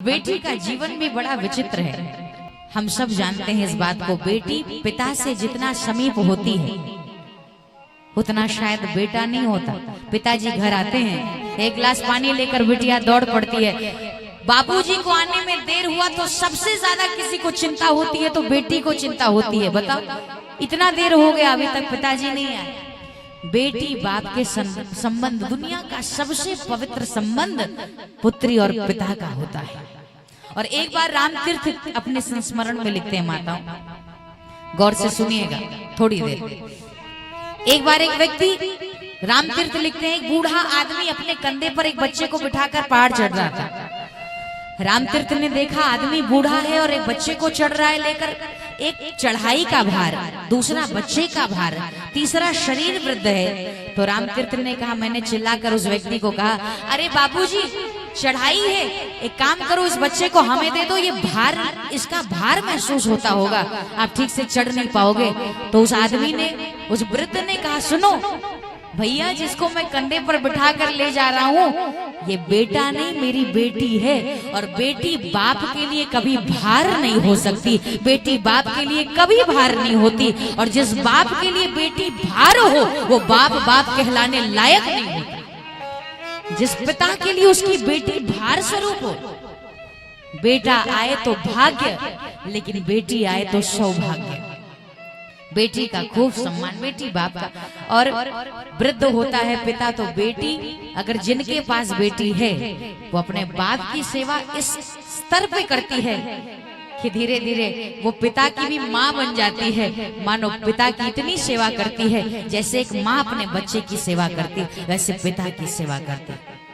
बेटी का जीवन भी बड़ा विचित्र है। हम सब जानते हैं इस बात को। बेटी पिता से जितना समीप होती है उतना शायद बेटा नहीं होता। पिताजी घर आते हैं, एक गिलास पानी लेकर बिटिया दौड़ पड़ती है। बाबूजी को आने में देर हुआ तो सबसे ज्यादा किसी को चिंता होती है तो बेटी को चिंता होती है। बताओ, इतना देर हो गया अभी तक पिताजी नहीं आए। बेटी बाप के संबंध, दुनिया का सबसे पवित्र संबंध पुत्री और पिता का होता है। और एक बार रामतीर्थ अपने संस्मरण में लिखते हैं, माताओं गौर से सुनिएगा थोड़ी देर। एक बार एक व्यक्ति, रामतीर्थ लिखते हैं, एक बूढ़ा आदमी अपने कंधे पर एक बच्चे को बिठाकर पहाड़ चढ़ रहा था। रामतीर्थ ने देखा आदमी बूढ़ा है और एक बच्चे को चढ़ रहा है लेकर। एक चढ़ाई का भार, दूसरा बच्चे का भार, तीसरा शरीर वृद्ध है। तो रामतीर्थ ने कहा, मैंने चिल्लाकर उस व्यक्ति को कहा, अरे बाबूजी चढ़ाई है, एक काम करो इस बच्चे को हमें दे दो, ये भार, इसका भार महसूस होता होगा, आप ठीक से चढ़ नहीं पाओगे। तो उस आदमी ने, उस वृद्ध ने कहा, सुनो भैया, जिसको मैं कंधे पर बिठा कर ले जा रहा हूँ ये बेटा नहीं, मेरी बेटी है। और बेटी बाप के लिए कभी भार नहीं हो सकती, बेटी बाप के लिए कभी भार नहीं होती। और जिस बाप के लिए बेटी भार हो वो बाप बाप कहलाने लायक नहीं होता। जिस पिता के लिए उसकी बेटी भार स्वरूप हो, बेटा आए तो भाग्य, लेकिन बेटी आए तो सौभाग्य। बेटी का खूब सम्मान, बेटी बाप का। और वृद्ध होता है पिता, तो बेटी, अगर जिनके पास बेटी है वो अपने बाप की सेवा इस स्तर पे करती है कि धीरे धीरे वो पिता की भी माँ बन जाती है। मानो पिता की इतनी सेवा करती है, जैसे एक माँ अपने बच्चे की सेवा करती, वैसे पिता की सेवा करती।